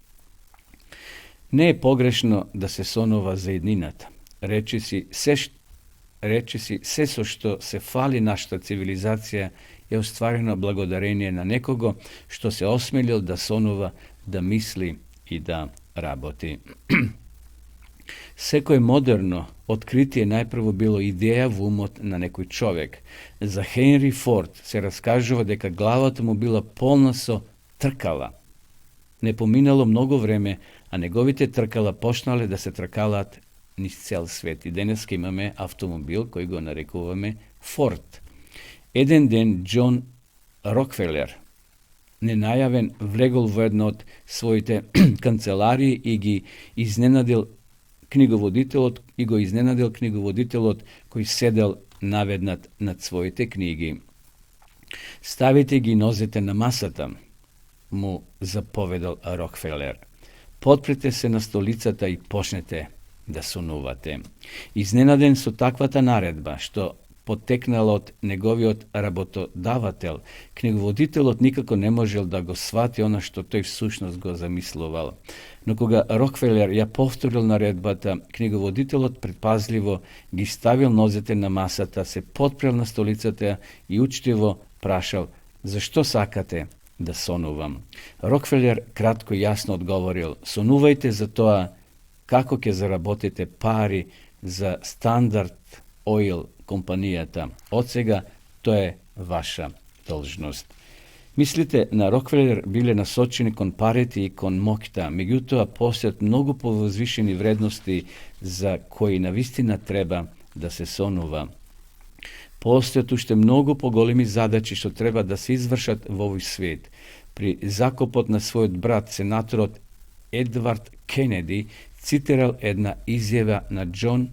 Не е погрешно да се сонува за иднината. Речи си се со што се фали нашата цивилизација е остварено благодарение на некого што се осмелил да сонува, да мисли и да работи. Секој модерно откритие најпрво било идеја во умот на некој човек. За Хенри Форд се раскажува дека главата му била полна со тркала. Не поминало многу време, а неговите тркала почнале да се тркалаат низ цел свет. И денеска имаме автомобил кој го нарекуваме Форд. Еден ден Џон Рокфелер, ненајавен, влегол во едно од своите канцеларии и го изненадил книговодителот кој седел наведнат над своите книги. Ставите ги нозете на масата, му заповедал Рокфелер. Потпрете се на столицата и почнете да сонувате. Изненаден со таквата наредба, што потекнала од неговиот работодавател, книговодителот никако не можел да го свати она што тој всушност го замислувал. Но кога Рокфелер ја повторил наредбата, книговодителот предпазливо ги ставил нозете на масата, се потпрел на столицата и учтиво прашал: зашто сакате да сонувам? Рокфелер кратко и јасно одговорил: сонувајте за тоа како ќе заработите пари за Стандард Ойл компанијата. Од сега тоа е ваша должност. Мислите на Рокфелер биле насочени кон парите и кон моќта, меѓутоа постојат многу повозвишени вредности за кои навистина треба да се сонува. Постојат уште многу поголеми задачи што треба да се извршат во овој свет. При закопот на својот брат, сенаторот Едвард Кенеди цитирал една изјава на Џон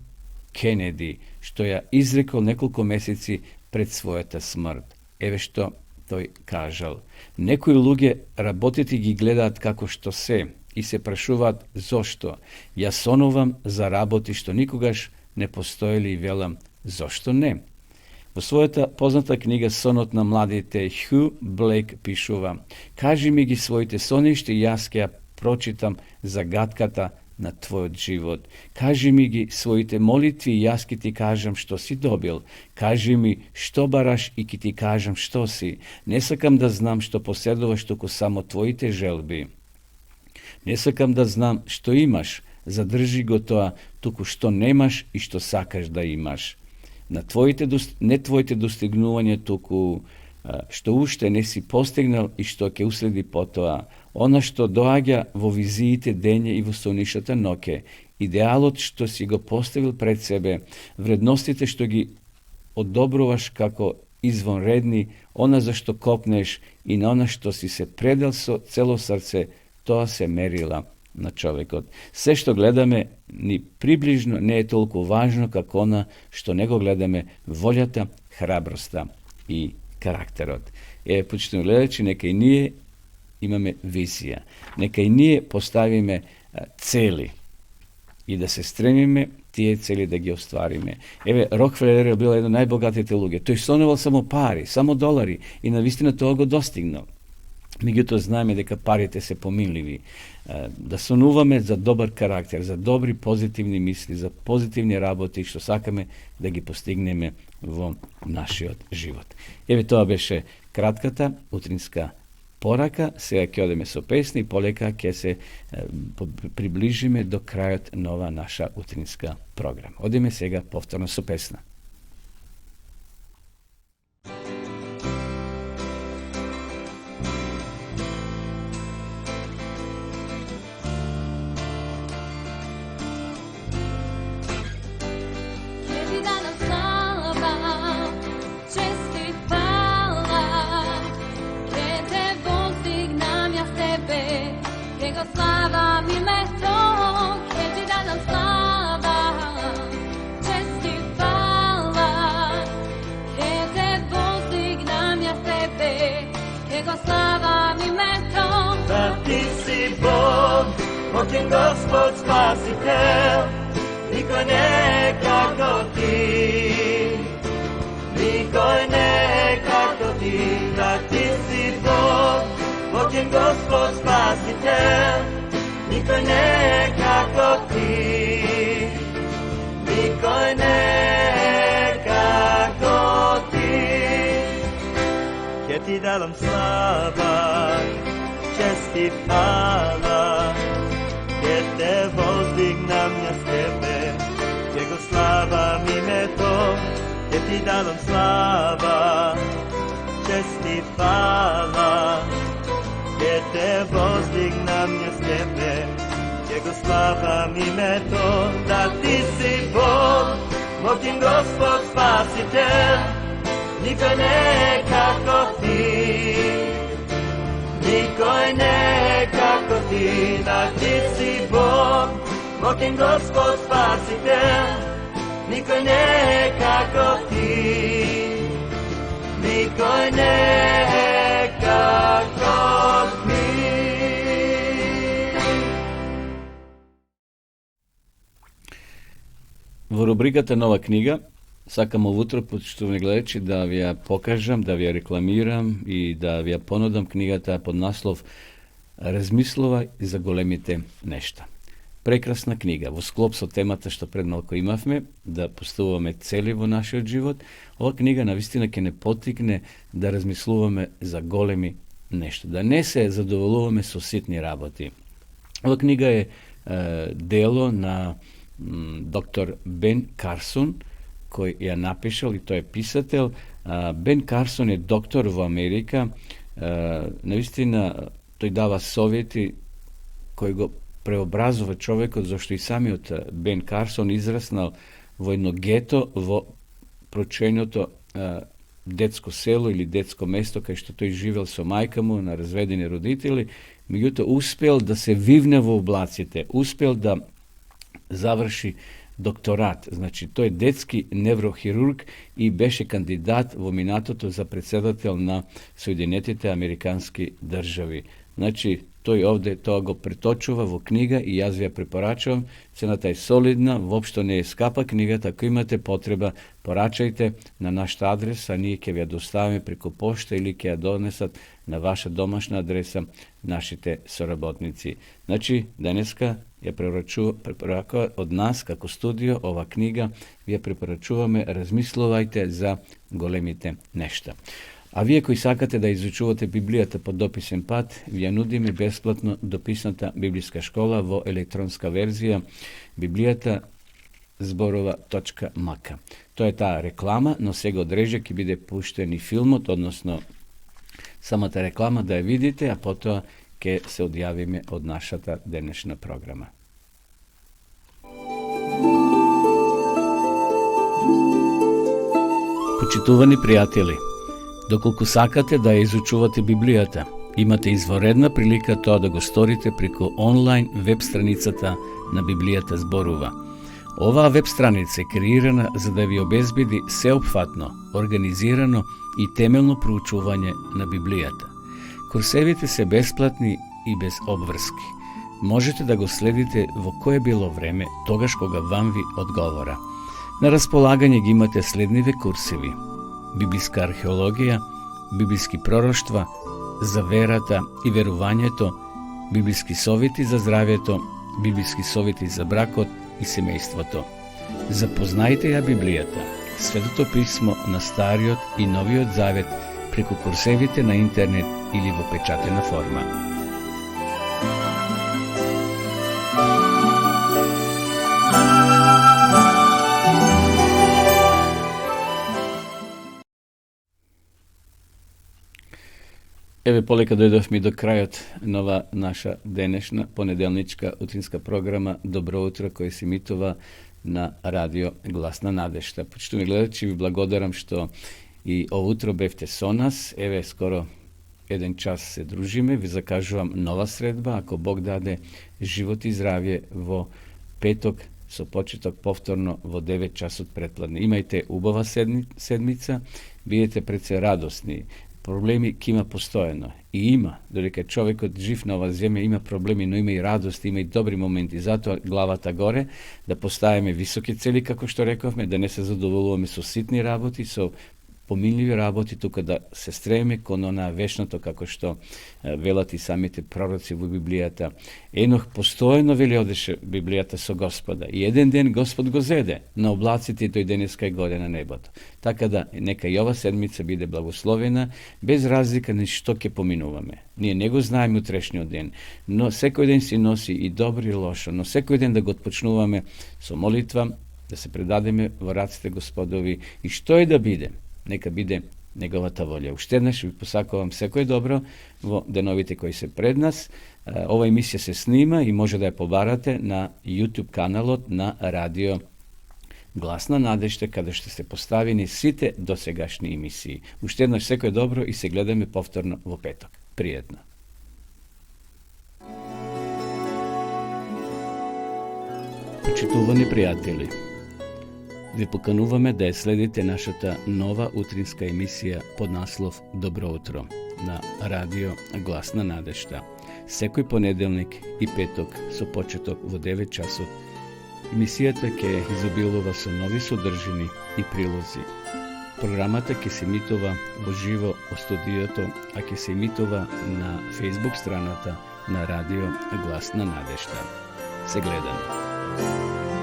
Kennedy, što je izrekao nekoliko meseci pred своята смрт. Еве што тој кажал. Некои луѓе работите ги гледаат како што се и се прашуваат зошто. Јас сонувам за работи што никогаш не постоели и велам зошто не. Во својата позната книга Сонот на младите Хю Блейк пишува: кажи ми ги своите соништи и јас ќе ја прочитам загадката на твојот живот. Кажи ми ги своите молитви и јас ќе ти кажам што си добил. Кажи ми што бараш и ќе ти кажам што си. Не сакам да знам што поседуваш, туку само твоите желби. Не сакам да знам што имаш, задржи го тоа, туку што немаш и што сакаш да имаш. На не твоите достигнувања, туку што уште не си постигнал и што ќе уследи потоа. Она што доаѓа во визиите дење и во сонишата ноќе. Идеалот што си го поставил пред себе, вредностите што ги одобруваш како извонредни, она за што копнеш и на она што си се предал со цело срце, тоа се мерила на човекот. Се што гледаме ни приближно не е толку важно како она што не го гледаме, волјата, храброста и карактерот. Почитувани гледачи, нека и ние имаме визија. Нека и ние поставиме цели и да се стремиме тие цели да ги оствариме. Рокфелер е бил еден од најбогатите луѓе. Тој сонувал само пари, само долари и навистина тоа го достигнал. Меѓутоа знаеме дека парите се поминливи. Да сонуваме за добар карактер, за добри позитивни мисли, за позитивни работи што сакаме да ги постигнеме во нашиот живот. Тоа беше кратката утринска порака. Сега ќе одеме со песни и полека ќе се приближиме до крајот на ова наша утринска програма. Одеме сега повторно со песна. Moćen Gospod Spasitelj, nikoj ne kako ti, nikoj ne kako ti, da ti si Bog. Moćen Gospod Spasitelj, nikoj ne kako ti, nikoj ne kako ti. Ќе ti dam slava, čest i hvala, ќе te возdigнам ја с тебе, ќе го славам името, ќе ти дадам слава, чест и хвала, ќе те возdigнам ја с тебе, ќе го славам името, да ти си Бог, моќен Господ Спасител, никој не е како ти. Никој не е како ти, да ти си Бог, моќен Господ Спасител. Никој не е како ти, никој не е како ти. Во рубриката Нова книга сакам овутро, почитувани гледачи, да ви ја покажам, да ви ја рекламирам и да ви ја понудам книгата под наслов Размислувај за големите нешта. Прекрасна книга, во склоп со темата што пред малку имавме, да поставуваме цели во нашиот живот. Ова книга навистина ќе не поттикне да размислуваме за големи нешта, да не се задоволуваме со ситни работи. Ова книга е дело на доктор Бен Карсон, кој ја напишал, и тој е писател. Бен Карсон е доктор во Америка. Навистина тој дава совети кои го преобразува човекот, зашто и самиот Бен Карсон израснал во едно гето во прочењето детско село или детско место кај што тој живел со мајка му на разведени родители, меѓутоа успел да се вивне во облаците, успел да заврши докторат. Значи, тој е детски неврохирург и беше кандидат во минатото за председател на Соединетите Американски држави. Значи, тој овде тоа го преточува во книга и јас ви ја препорачувам. Цената е солидна, воопшто не е скапа книгата. Ако имате потреба, порачајте на нашата адреса, ние ќе ви ја доставиме преку пошта или ќе ја донесат на ваша домашна адреса нашите соработници. Значи, денеска ја препорачува од нас како студио ова книга, ви ја препорачуваме, размислувајте за големите нешта. А вие кои сакате да изучувате Библијата по дописен пат, ви ја нудиме бесплатно дописната библиска школа во електронска верзија Библијата зборува.мк. Тоа е таа реклама, но сега одреже ќе биде пуштен и филмот, односно самата реклама да ја видите, а потоа ќе се одјавиме од нашата денешна програма. Почитувани пријатели, доколку сакате да ја изучувате Библијата, имате изворедна прилика тоа да го сторите преку онлайн веб страницата на Библијата зборува. Оваа веб страница е креирана за да ви обезбеди сеопфатно, организирано и темелно проучување на Библијата. Курсевите се бесплатни и без обврски. Можете да го следите во кое било време, тогаш кога вам ви одговора. На располагање ги имате следниве курсеви: библиска археологија, библиски пророштва, за верата и верувањето, библиски совети за здравјето, библиски совети за бракот и семејството. Запознајте ја Библијата, Светото писмо на Стариот и Новиот Завет преку курсевите на интернет или во печатена форма. Еве полека дојдовме до крајот на ова наша денешна понеделничка утринска програма Добро утро, која се емитува на радио Гласна надежда. Почитувани гледачи, ви благодарам што и ово утро бевте со нас. Еве скоро 1 час се дружиме. Ви закажувам нова средба, ако Бог даде живот и здравје, во петок со почеток повторно во 9 часот предпладне. Имајте убава седмица, бидете пред се радосни. Проблеми ќе има постојано. И има, додека човекот жив на оваа земја, има проблеми, но има и радост, има и добри моменти. Затоа главата горе, да поставиме високи цели, како што рековме, да не се задоволуваме со ситни работи, со поминливи работи, тука да се стремиме кон онаа вечното, како што велат и самите пророци во Библијата. Енох постојано вели одеше Библијата со Господа. И еден ден Господ го зеде на облаците и тој денеска е горе на небото. Така да, нека и ова седмица биде благословена, без разлика на што ќе поминуваме. Ние не го знаеме утрешниот ден, но секој ден си носи и добро и лошо, но секој ден да го отпочнуваме со молитва, да се предадеме во раците Господови и што е да биде, нека биде неговата волја. Уште еднаш ви посакувам секој добро во деновите кои се пред нас. Ова емисија се снима и може да ја побарате на YouTube каналот на радио Гласна надежда, каде што се поставени сите досегашни емисии. Уште еднаш секој добро и се гледаме повторно во петок. Пријатно. Почитувани пријатели, ви покануваме да ја следите нашата нова утринска емисија под наслов Добро утро на радио Гласна надежда. Секој понеделник и петок со почеток во 9 часот. Емисијата ќе изобилува со нови содржини и прилози. Програмата ќе се емитува во живо во студиото, а ќе се емитува на Facebook страната на радио Гласна надежда. Се гледаме.